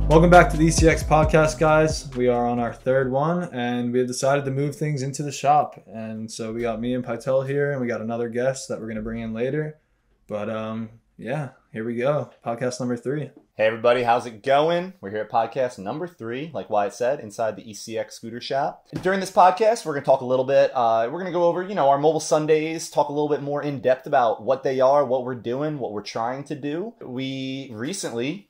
Welcome back to the ECX podcast, guys. We are on our third one, and we have decided to move things into the shop. And so we got me and Pytel here, and we got another guest that we're going to bring in later. But yeah, here we go. Podcast number 3. Hey everybody, how's it going? We're here at podcast number 3, like Wyatt said, inside the ECX scooter shop. And during this podcast, we're going to talk a little bit, we're going to go over, our Mobile Sundays, talk a little bit more in depth about what they are, what we're doing, what we're trying to do. We recently,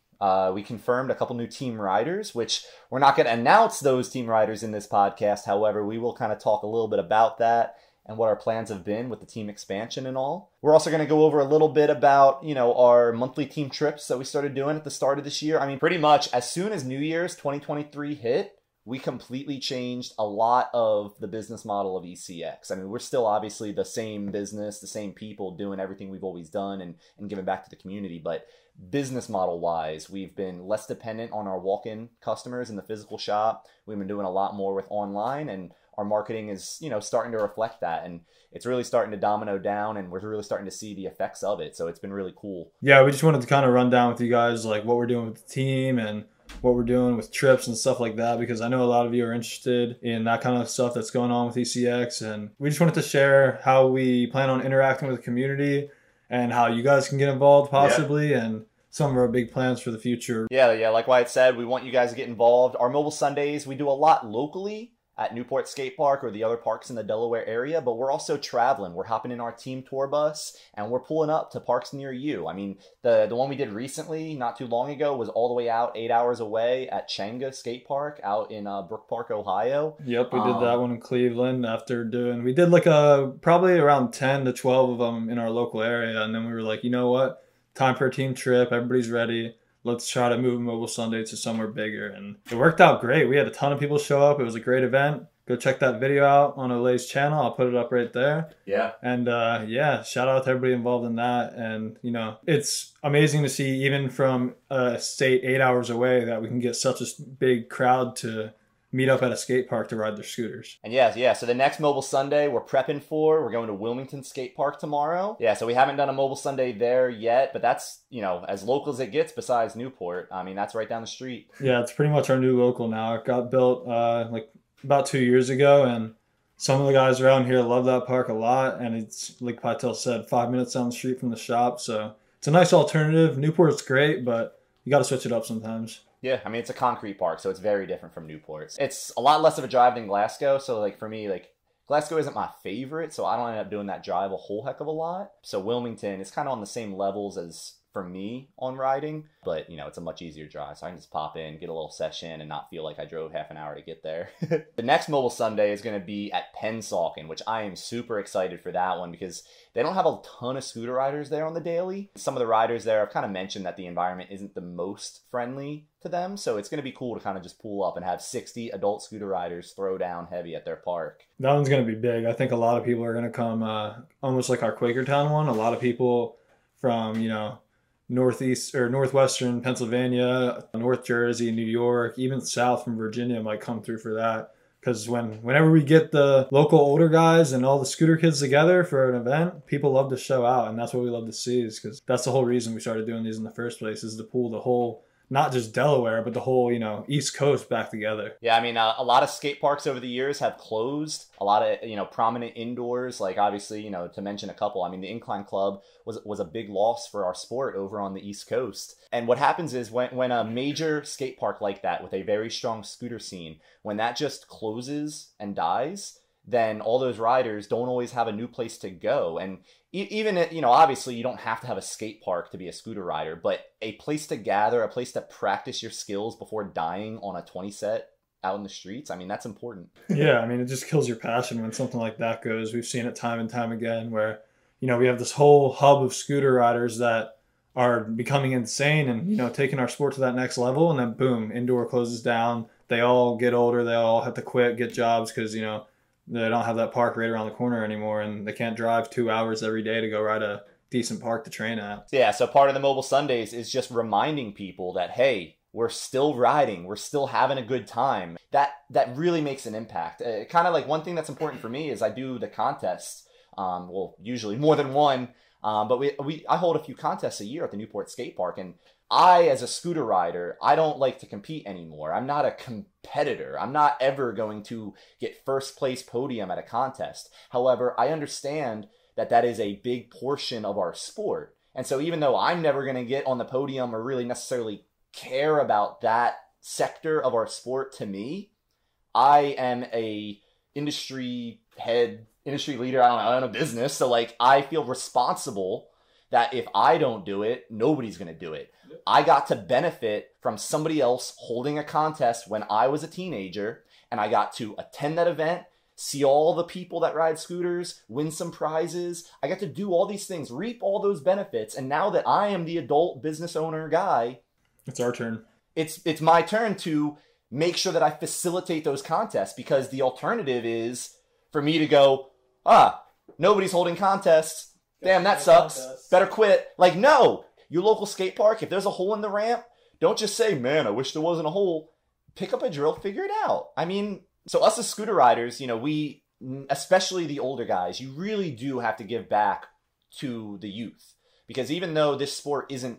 we confirmed a couple new team riders, which we're not going to announce those team riders in this podcast. However, we will kind of talk a little bit about that and what our plans have been with the team expansion and all. We're also going to go over a little bit about, our monthly team trips that we started doing at the start of this year. I mean, pretty much as soon as New Year's 2023 hit, we completely changed a lot of the business model of ECX. I mean, we're still obviously the same business, the same people doing everything we've always done and giving back to the community. But business model wise, we've been less dependent on our walk-in customers in the physical shop. We've been doing a lot more with online, and our marketing is, starting to reflect that, and it's really starting to domino down, and we're really starting to see the effects of it. So it's been really cool. Yeah, we just wanted to kind of run down with you guys like what we're doing with the team and what we're doing with trips and stuff like that, because I know a lot of you are interested in that kind of stuff that's going on with ECX, and we just wanted to share how we plan on interacting with the community and how you guys can get involved possibly, and some of our big plans for the future. Yeah, like Wyatt said, we want you guys to get involved. Our Mobile Sundays, we do a lot locally at Newport Skate Park or the other parks in the Delaware area, but we're also traveling. We're hopping in our team tour bus and we're pulling up to parks near you. I mean, the one we did recently, not too long ago, was all the way out 8 hours away at Chenga Skate Park out in Brook Park, Ohio. Yep, we did that one in Cleveland we did like probably around 10 to 12 of them in our local area. And then we were like, you know what? Time for a team trip. Everybody's ready. Let's try to move Mobile Sunday to somewhere bigger. And it worked out great. We had a ton of people show up. It was a great event. Go check that video out on Olay's channel. I'll put it up right there. Yeah. And shout out to everybody involved in that. And, it's amazing to see even from a state 8 hours away that we can get such a big crowd to meet up at a skate park to ride their scooters. And yeah. So the next Mobile Sunday we're prepping for, we're going to Wilmington Skate Park tomorrow. Yeah, so we haven't done a Mobile Sunday there yet, but that's, as local as it gets besides Newport. I mean, that's right down the street. Yeah, it's pretty much our new local now. It got built about 2 years ago, and some of the guys around here love that park a lot. And it's, like Pytel said, 5 minutes down the street from the shop. So it's a nice alternative. Newport's great, but you got to switch it up sometimes. Yeah, I mean, it's a concrete park, so it's very different from Newport. It's a lot less of a drive than Glasgow, so for me, Glasgow isn't my favorite, so I don't end up doing that drive a whole heck of a lot. So Wilmington is kind of on the same levels as for me on riding, but it's a much easier drive, so I can just pop in, get a little session, and not feel like I drove half an hour to get there. The next Mobile Sunday is going to be at Pennsauken, which I am super excited for that one because they don't have a ton of scooter riders there on the daily. Some of the riders there have kind of mentioned that the environment isn't the most friendly to them, so it's going to be cool to kind of just pull up and have 60 adult scooter riders throw down heavy at their park. That one's going to be big. I think a lot of people are going to come, almost like our Quakertown one. A lot of people from, northeast or northwestern Pennsylvania, North Jersey, New York, even south from Virginia might come through for that. Because whenever we get the local older guys and all the scooter kids together for an event, people love to show out, and that's what we love to see. Is because that's the whole reason we started doing these in the first place, is to pull the whole, not just Delaware, but the whole, East Coast back together. Yeah, I mean, a lot of skate parks over the years have closed. A lot of, prominent indoors, like obviously, to mention a couple. I mean, the Incline Club was a big loss for our sport over on the East Coast. And what happens is when a major skate park like that with a very strong scooter scene, when that just closes and dies, then all those riders don't always have a new place to go. And even, obviously you don't have to have a skate park to be a scooter rider, but a place to gather, a place to practice your skills before dying on a 20 set out in the streets. I mean, that's important. Yeah, I mean, it just kills your passion when something like that goes. We've seen it time and time again where, we have this whole hub of scooter riders that are becoming insane and, taking our sport to that next level. And then boom, indoor closes down. They all get older. They all have to quit, get jobs because, they don't have that park right around the corner anymore, and they can't drive 2 hours every day to go ride a decent park to train at. Yeah, so part of the Mobile Sundays is just reminding people that, hey, we're still riding, we're still having a good time. That really makes an impact. Kind of like one thing that's important for me is I do the contests, usually more than one, but I hold a few contests a year at the Newport Skate Park, and as a scooter rider, I don't like to compete anymore. I'm not a competitor. I'm not ever going to get first place podium at a contest. However, I understand that that is a big portion of our sport. And so even though I'm never going to get on the podium or really necessarily care about that sector of our sport, to me, I am a industry leader. I own a business. So like, I feel responsible that if I don't do it, nobody's going to do it. I got to benefit from somebody else holding a contest when I was a teenager, and I got to attend that event, see all the people that ride scooters, win some prizes. I got to do all these things, reap all those benefits. And now that I am the adult business owner guy, it's our turn. It's my turn to make sure that I facilitate those contests, because the alternative is for me to go, nobody's holding contests. Damn, that sucks. Better quit. Like, no, your local skate park, if there's a hole in the ramp, don't just say, man, I wish there wasn't a hole. Pick up a drill, figure it out. I mean, so us as scooter riders, we, especially the older guys, you really do have to give back to the youth. Because even though this sport isn't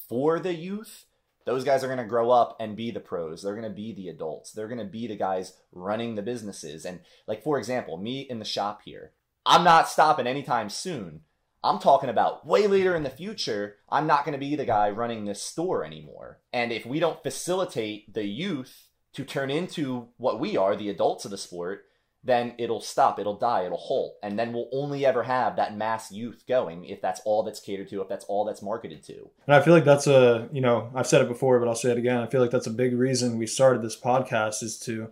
for the youth, those guys are going to grow up and be the pros. They're going to be the adults. They're going to be the guys running the businesses. And like, for example, me in the shop here, I'm not stopping anytime soon. I'm talking about way later in the future, I'm not going to be the guy running this store anymore. And if we don't facilitate the youth to turn into what we are, the adults of the sport, then it'll stop, it'll die, it'll halt. And then we'll only ever have that mass youth going if that's all that's catered to, if that's all that's marketed to. And I feel like that's I've said it before, but I'll say it again. I feel like that's a big reason we started this podcast, is to,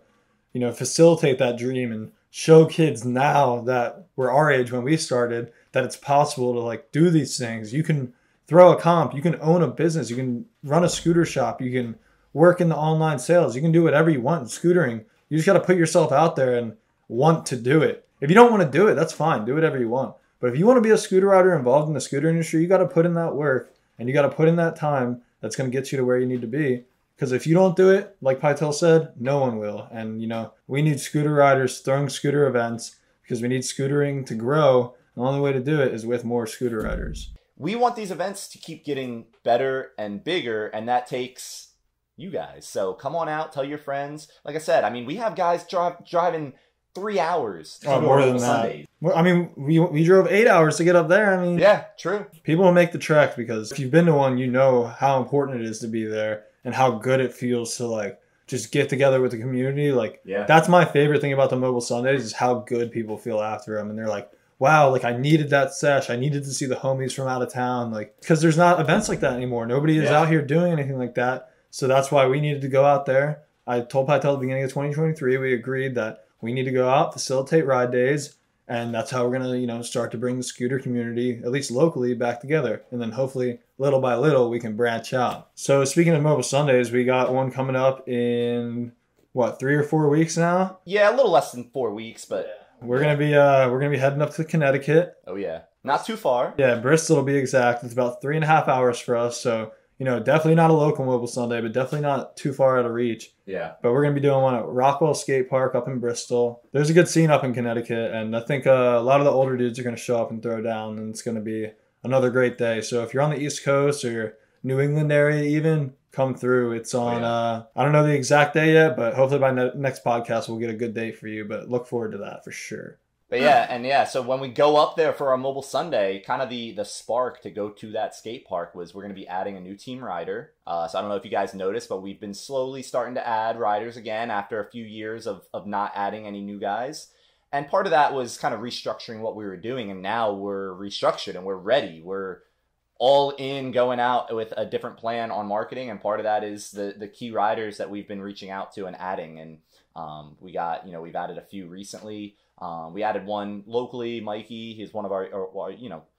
facilitate that dream and show kids now that were our age when we started that it's possible to like do these things. You can throw a comp, you can own a business, you can run a scooter shop, you can work in the online sales, you can do whatever you want in scootering. You just got to put yourself out there and want to do it. If you don't want to do it, that's fine. Do whatever you want. But if you want to be a scooter rider involved in the scooter industry, you got to put in that work and you got to put in that time that's going to get you to where you need to be. Because if you don't do it, like Pytel said, no one will. And, we need scooter riders throwing scooter events because we need scootering to grow. The only way to do it is with more scooter riders. We want these events to keep getting better and bigger, and that takes you guys. So come on out, tell your friends. Like I said, we have guys driving 3 hours to more than that. We drove 8 hours to get up there. Yeah, true. People will make the trek because if you've been to one, you know how important it is to be there and how good it feels to like just get together with the community. Like, That's my favorite thing about the Mobile Sundays is how good people feel after them. And they're like, wow, like I needed that sesh. I needed to see the homies from out of town. Like, because there's not events like that anymore. Nobody is out here doing anything like that. So that's why we needed to go out there. I told Pytel at the beginning of 2023, we agreed that we need to go out, facilitate ride days, and that's how we're going to, start to bring the scooter community, at least locally, back together. And then hopefully, little by little, we can branch out. So speaking of Mobile Sundays, we got one coming up in, 3 or 4 weeks now? Yeah, a little less than 4 weeks, but... We're gonna be heading up to Connecticut. Oh yeah, not too far. Yeah, Bristol to be exact. It's about 3.5 hours for us. So definitely not a local Mobile Sunday, but definitely not too far out of reach. Yeah. But we're gonna be doing one at Rockwell Skate Park up in Bristol. There's a good scene up in Connecticut, and I think a lot of the older dudes are gonna show up and throw down, and it's gonna be another great day. So if you're on the East Coast or New England area, even come through. It's on, I don't know the exact day yet, but hopefully by next podcast, we'll get a good date for you, but look forward to that for sure. But so when we go up there for our Mobile Sunday, kind of the spark to go to that skate park was we're going to be adding a new team rider. So I don't know if you guys noticed, but we've been slowly starting to add riders again after a few years of not adding any new guys. And part of that was kind of restructuring what we were doing, and now we're restructured and we're ready. We're all in, going out with a different plan on marketing, and part of that is the key riders that we've been reaching out to and adding. And we've added a few recently. We added one locally, Mikey. He's one of our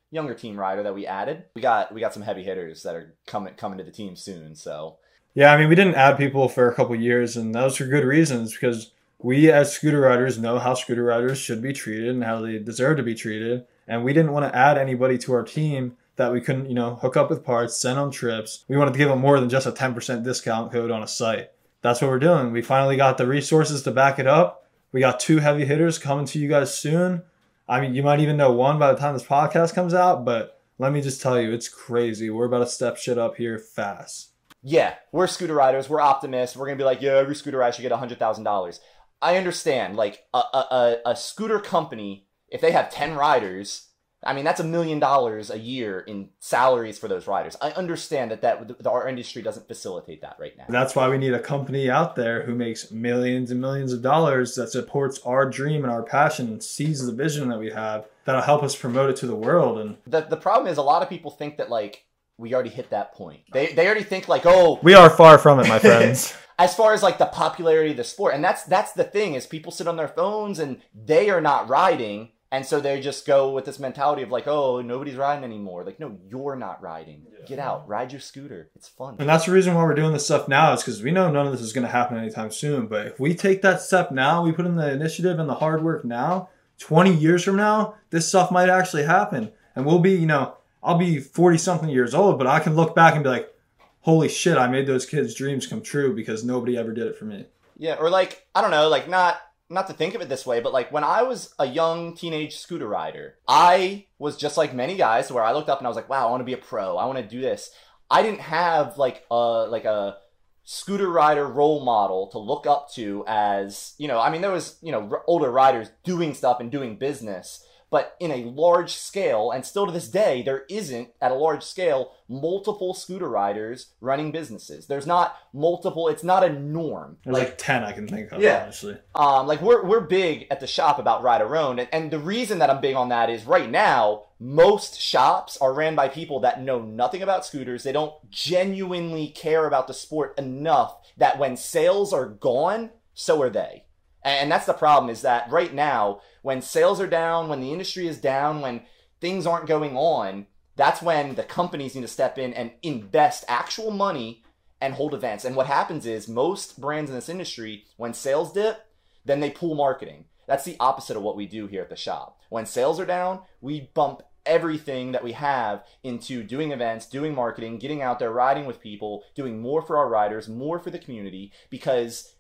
younger team rider that we added. We got some heavy hitters that are coming to the team soon. So yeah, we didn't add people for a couple of years, and that was for good reasons, because we as scooter riders know how scooter riders should be treated and how they deserve to be treated, and we didn't want to add anybody to our team that we couldn't, hook up with parts, send on trips. We wanted to give them more than just a 10% discount code on a site. That's what we're doing. We finally got the resources to back it up. We got 2 heavy hitters coming to you guys soon. You might even know one by the time this podcast comes out, but let me just tell you, it's crazy. We're about to step shit up here fast. Yeah, we're scooter riders. We're optimists. We're going to be like, yeah, every scooter ride should get $100,000. I understand. Like, a scooter company, if they have 10 riders, I mean, that's $1 million a year in salaries for those riders. I understand that our industry doesn't facilitate that right now. That's why we need a company out there who makes millions and millions of dollars that supports our dream and our passion and sees the vision that we have that'll help us promote it to the world. And the problem is a lot of people think that, like, we already hit that point. They already think, like, oh... We are far from it, my friends. As far as, like, the popularity of the sport. And that's the thing, is people sit on their phones and they are not riding... And so they just go with this mentality of like, oh, nobody's riding anymore. Like, no, you're not riding. Yeah. Get out. Ride your scooter. It's fun. And that's the reason why we're doing this stuff now is because we know none of this is going to happen anytime soon. But if we take that step now, we put in the initiative and the hard work now, 20 years from now, this stuff might actually happen. And we'll be, I'll be 40-something years old, but I can look back and be like, holy shit, I made those kids' dreams come true because nobody ever did it for me. Yeah, or like, I don't know, like not to think of it this way, but like when I was a young teenage scooter rider, I was just like many guys where I looked up and I was like, wow, I want to be a pro. I want to do this. I didn't have like a scooter rider role model to look up to as, I mean, there was, older riders doing stuff and doing business, but in a large scale, and still to this day, there isn't, at a large scale, multiple scooter riders running businesses. There's not multiple, it's not a norm. There's like 10 I can think of, honestly. Like, we're big at the shop about ride our own, and the reason that I'm big on that is right now, most shops are ran by people that know nothing about scooters. They don't genuinely care about the sport enough that when sales are gone, so are they. And that's the problem, is that right now, when sales are down, when the industry is down, when things aren't going on, that's when the companies need to step in and invest actual money and hold events. And what happens is most brands in this industry, when sales dip, then they pull marketing. That's the opposite of what we do here at the shop. When sales are down, we bump everything that we have into doing events, doing marketing, getting out there, riding with people, doing more for our riders, more for the community, because,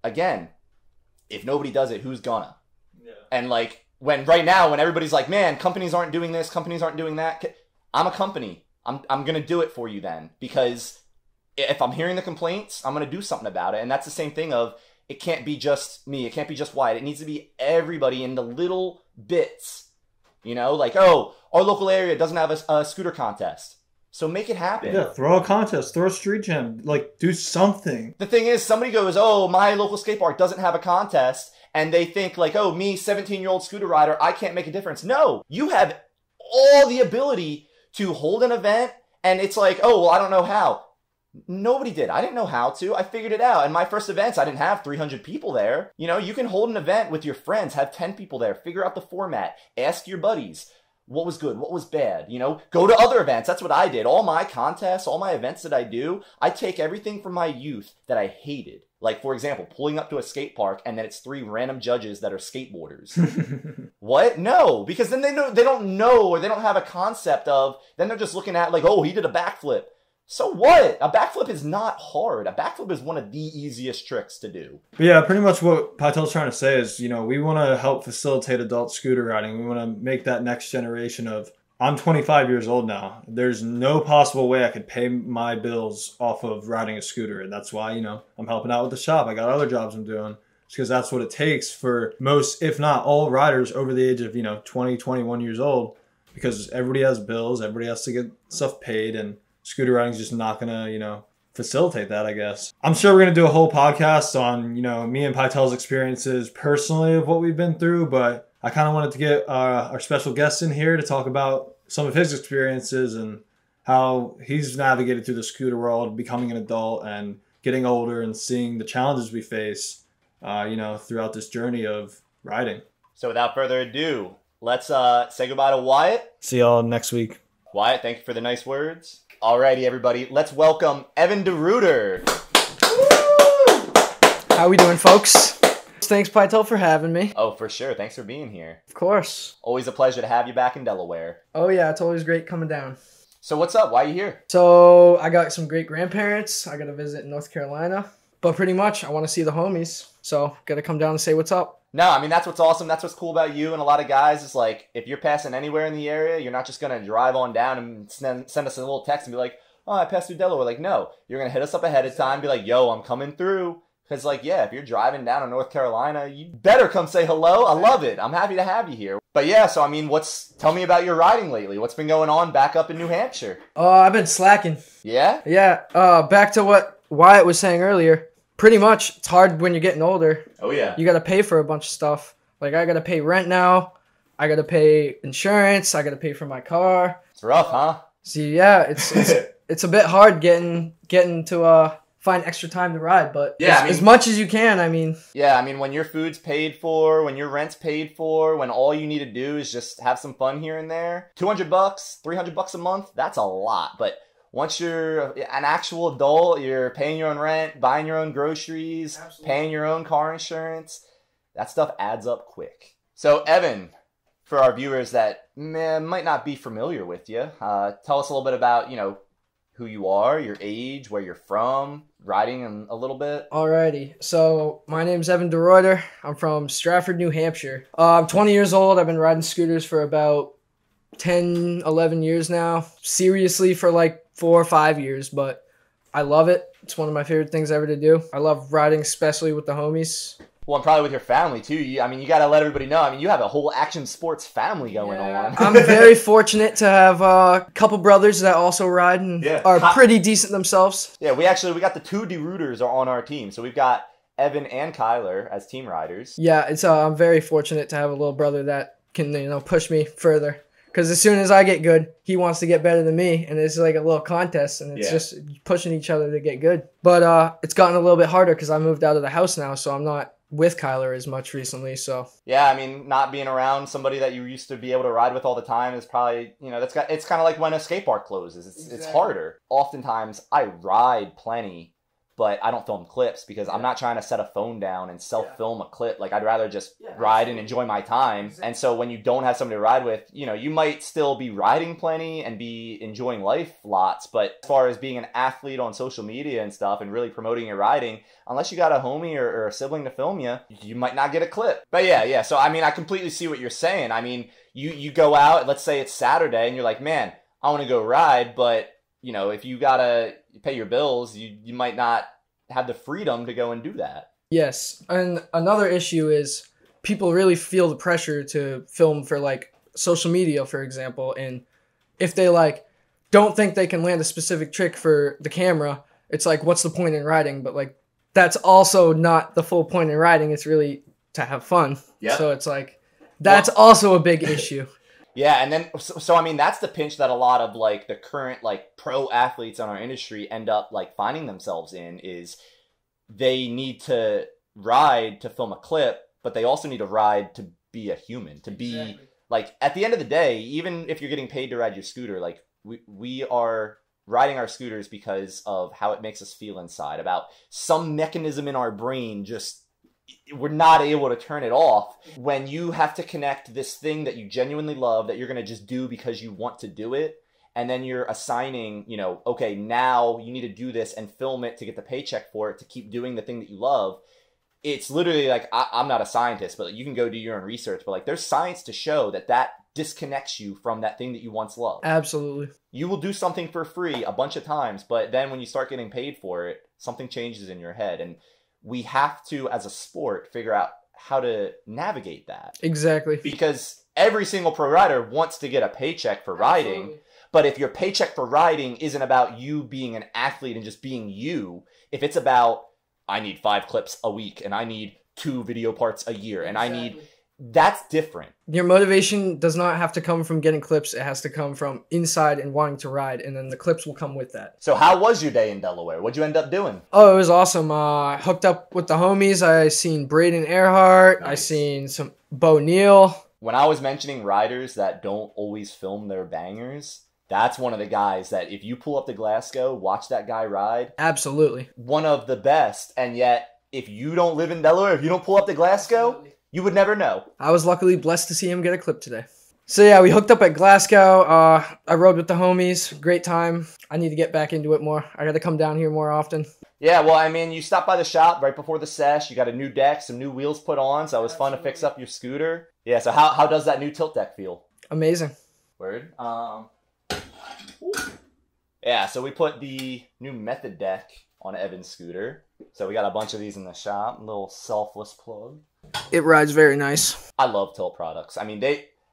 again, if nobody does it, who's gonna? Yeah. And like right now, when everybody's like, man, companies aren't doing this, companies aren't doing that. I'm a company. I'm gonna do it for you then, because if I'm hearing the complaints, I'm gonna do something about it. And that's the same thing of, it can't be just me. It can't be just Wyatt. It needs to be everybody in the little bits. Like, oh, our local area doesn't have a scooter contest. So make it happen. Yeah, throw a contest, throw a street gym, like do something. The thing is, somebody goes, oh, my local skate park doesn't have a contest, and they think like, oh, me, 17-year-old scooter rider, I can't make a difference. No, you have all the ability to hold an event, and it's like, oh, well, I don't know how. Nobody did. I didn't know how to. I figured it out. And my first events, I didn't have 300 people there. You can hold an event with your friends, have 10 people there, figure out the format, ask your buddies. What was good? What was bad? Go to other events. That's what I did. All my contests, all my events that I do, I take everything from my youth that I hated. Like, for example, pulling up to a skate park and then it's 3 random judges that are skateboarders. What? No, because then they don't know, or they don't have a concept of, then they're just looking at like, oh, he did a backflip. So what? A backflip is not hard. A backflip is one of the easiest tricks to do. But yeah, pretty much what Patel's trying to say is, we want to help facilitate adult scooter riding. We want to make that next generation of, I'm 25 years old now. There's no possible way I could pay my bills off of riding a scooter. And that's why, I'm helping out with the shop. I got other jobs I'm doing. It's because that's what it takes for most, if not all, riders over the age of, 20, 21 years old. Because everybody has bills. Everybody has to get stuff paid, and scooter riding is just not going to, facilitate that, I guess. I'm sure we're going to do a whole podcast on, me and Patel's experiences personally of what we've been through, but I kind of wanted to get our special guest in here to talk about some of his experiences and how he's navigated through the scooter world, becoming an adult and getting older and seeing the challenges we face, throughout this journey of riding. So without further ado, let's say goodbye to Wyatt. See y'all next week. Wyatt, thank you for the nice words. Alrighty, everybody, let's welcome Evan DeRuyter. How we doing, folks? Thanks, Pytel, for having me. Oh, for sure. Thanks for being here. Of course. Always a pleasure to have you back in Delaware. Oh, yeah. It's always great coming down. So what's up? Why are you here? So I got some great grandparents. I got to visit North Carolina. But pretty much, I want to see the homies. So got to come down and say what's up. No, I mean, that's what's awesome. That's what's cool about you and a lot of guys is like, if you're passing anywhere in the area, you're not just going to drive on down and send us a little text and be like, oh, I passed through Delaware. Like, no, you're going to hit us up ahead of time, be like, yo, I'm coming through. Because, like, yeah, if you're driving down to North Carolina, you better come say hello. I love it. I'm happy to have you here. But yeah, so I mean, tell me about your riding lately. What's been going on back up in New Hampshire? I've been slacking. Yeah? Yeah. Back to what Wyatt was saying earlier. Pretty much, it's hard when you're getting older. Oh, yeah. You got to pay for a bunch of stuff. Like, I got to pay rent now. I got to pay insurance. I got to pay for my car. It's rough, huh? See, yeah, it's a bit hard getting to find extra time to ride, but yeah, as much as you can, I mean. Yeah, I mean, when your food's paid for, when your rent's paid for, when all you need to do is just have some fun here and there, $200, $300 a month, that's a lot. But once you're an actual adult, you're paying your own rent, buying your own groceries, paying your own car insurance, that stuff adds up quick. So, Evan, for our viewers that might not be familiar with you, tell us a little bit about, who you are, your age, where you're from, riding a little bit. Alrighty. So, my name's Evan DeRuyter. I'm from Stratford, New Hampshire. I'm 20 years old. I've been riding scooters for about 10, 11 years now. Seriously for like 4 or 5 years, but I love it. It's one of my favorite things ever to do. I love riding, especially with the homies. Well, and probably with your family, too. You got to let everybody know. I mean, you have a whole action sports family going on. I'm very fortunate to have a couple brothers that also ride and are pretty decent themselves. Yeah, we got the 2 DeRuyters on our team. So we've got Evan and Kyler as team riders. Yeah, I'm very fortunate to have a little brother that can, push me further. Because as soon as I get good, he wants to get better than me. And it's like a little contest. And it's just pushing each other to get good. But it's gotten a little bit harder because I moved out of the house now. So I'm not with Kyler as much recently, so. Yeah, I mean, not being around somebody that you used to be able to ride with all the time is probably, it's kind of like when a skate park closes. It's harder. Oftentimes, I ride plenty, but I don't film clips because I'm not trying to set a phone down and self-film a clip. Like, I'd rather just ride and enjoy my time. And so when you don't have somebody to ride with, you might still be riding plenty and be enjoying life lots. But as far as being an athlete on social media and stuff and really promoting your riding, unless you got a homie or a sibling to film you might not get a clip. But yeah. So, I mean, I completely see what you're saying. I mean, you go out, let's say it's Saturday, and you're like, man, I want to go ride, but if you gotta pay your bills, you might not have the freedom to go and do that. Yes, and another issue is people really feel the pressure to film for like social media, for example, and if they don't think they can land a specific trick for the camera, it's like, what's the point in riding? But like, that's also not the full point in riding. It's really to have fun. Yeah. So it's like, that's also a big issue. Yeah, and then, so I mean, that's the pinch that a lot of, like, the current, like, pro athletes in our industry end up, like, finding themselves in, is they need to ride to film a clip, but they also need to ride to be a human, to be, like, at the end of the day, even if you're getting paid to ride your scooter, like, we are riding our scooters because of how it makes us feel inside, about some mechanism in our brain just, we're not able to turn it off. When you have to connect this thing that you genuinely love, that you're going to just do because you want to do it, and then you're assigning, okay, now you need to do this and film it to get the paycheck for it, to keep doing the thing that you love. It's literally like, I'm not a scientist, but you can go do your own research, but like, there's science to show that disconnects you from that thing that you once loved. Absolutely. You will do something for free a bunch of times, but then when you start getting paid for it, something changes in your head. And we have to, as a sport, figure out how to navigate that. Exactly. Because every single pro rider wants to get a paycheck for riding. Absolutely. But if your paycheck for riding isn't about you being an athlete and just being you, if it's about, I need 5 clips a week and I need 2 video parts a year and I need, that's different. Your motivation does not have to come from getting clips. It has to come from inside and wanting to ride, and then the clips will come with that. So how was your day in Delaware? What'd you end up doing? Oh, it was awesome. I hooked up with the homies. I seen Braden Earhart. Nice. I seen some Bo Neal. When I was mentioning riders that don't always film their bangers, that's one of the guys that if you pull up to Glasgow, watch that guy ride. Absolutely. One of the best. And yet, if you don't live in Delaware, if you don't pull up to Glasgow, you would never know. I was luckily blessed to see him get a clip today. So yeah, we hooked up at Glasgow. I rode with the homies. Great time. I need to get back into it more. I got to come down here more often. Yeah, well, I mean, you stopped by the shop right before the sesh. You got a new deck, some new wheels put on, so it was fun to fix up your scooter. Yeah, so how does that new tilt deck feel? Amazing. Word. Yeah, so we put the new Method deck on Evan's scooter. So we got a bunch of these in the shop. A little selfless plug. It rides very nice. I love Tilt products. I mean,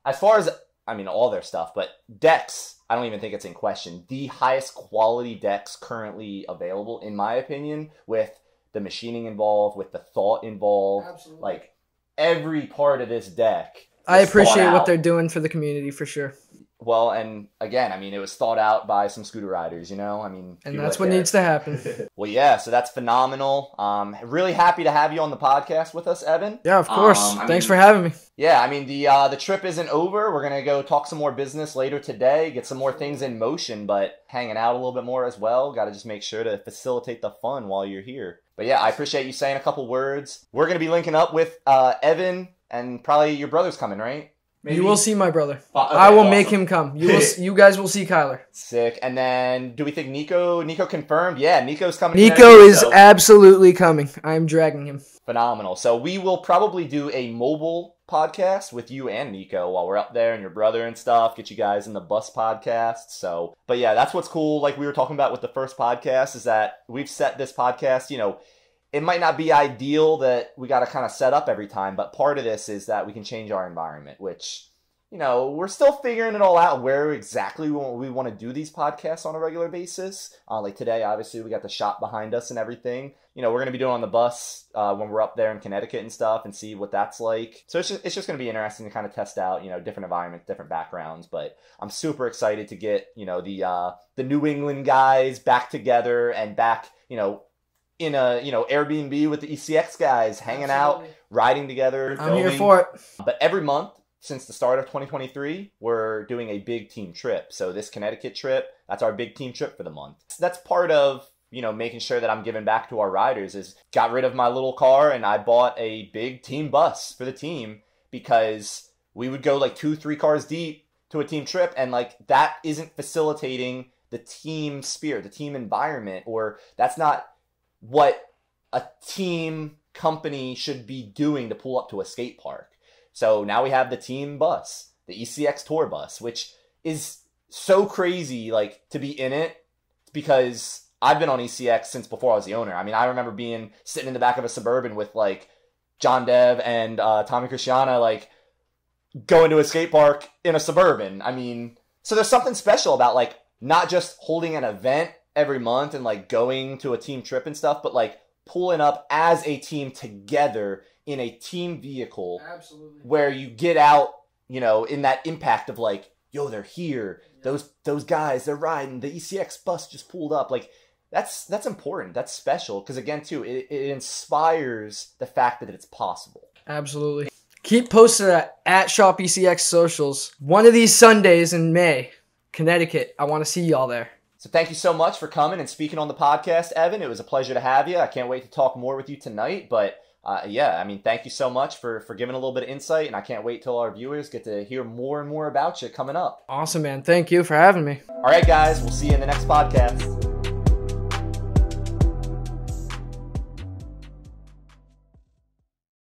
as far as, all their stuff, but decks, I don't even think it's in question. The highest quality decks currently available, in my opinion, with the machining involved, with the thought involved. Absolutely. Like, every part of this deck. I appreciate what they're doing for the community for sure. Well, and again, it was thought out by some scooter riders, And that's what needs to happen. Well, yeah, so that's phenomenal. Really happy to have you on the podcast with us, Evan. Yeah, of course. Thanks for having me. Yeah, the trip isn't over. We're going to go talk some more business later today, get some more things in motion, but hanging out a little bit more as well. Got to just make sure to facilitate the fun while you're here. But yeah, I appreciate you saying a couple words. We're going to be linking up with Evan, and probably your brother's coming, right? Maybe? You will see my brother. Okay, I will make him come. You guys will see Kyler. Sick. And then, do we think Nico confirmed? Yeah, Nico's coming. Nico is absolutely coming. I am dragging him. Phenomenal. So we will probably do a mobile podcast with you and Nico while we're up there, and your brother and stuff. Get you guys in the bus podcast. So, but yeah, that's what's cool. Like we were talking about with the first podcast, is that we've set this podcast, it might not be ideal that we got to kind of set up every time, but part of this is that we can change our environment, which, we're still figuring it all out where exactly we want to do these podcasts on a regular basis. Like today, obviously, we got the shop behind us and everything. We're going to be doing on the bus when we're up there in Connecticut and stuff and see what that's like. So it's just going to be interesting to kind of test out, different environments, different backgrounds. But I'm super excited to get, the New England guys back together and back, in a Airbnb with the ECX guys, hanging out, riding together, I'm here for it. But every month since the start of 2023, we're doing a big team trip. So this Connecticut trip, that's our big team trip for the month. That's part of making sure that I'm giving back to our riders. Is got rid of my little car and I bought a big team bus for the team, because we would go like 2-3 cars deep to a team trip, and like that isn't facilitating the team spirit, the team environment, or that's not what a team company should be doing to pull up to a skate park. So now we have the team bus, the ECX tour bus, which is so crazy, like, to be in it, because I've been on ECX since before I was the owner. I remember sitting in the back of a Suburban with like John Dev and Tommy Christiana, like going to a skate park in a Suburban. So there's something special about like not just holding an event every month and like going to a team trip and stuff, but like pulling up as a team together in a team vehicle. Absolutely. Where you get out, in that impact of like, yo, they're here. Yeah. Those guys, they're riding. The ECX bus just pulled up. Like that's important. That's special. Because again, too, it inspires the fact that it's possible. Absolutely. Keep posted at Shop ECX socials. One of these Sundays in May, Connecticut. I want to see y'all there. So thank you so much for coming and speaking on the podcast, Evan. It was a pleasure to have you. I can't wait to talk more with you tonight. But thank you so much for giving a little bit of insight. And I can't wait till our viewers get to hear more and more about you coming up. Awesome, man. Thank you for having me. All right, guys. We'll see you in the next podcast.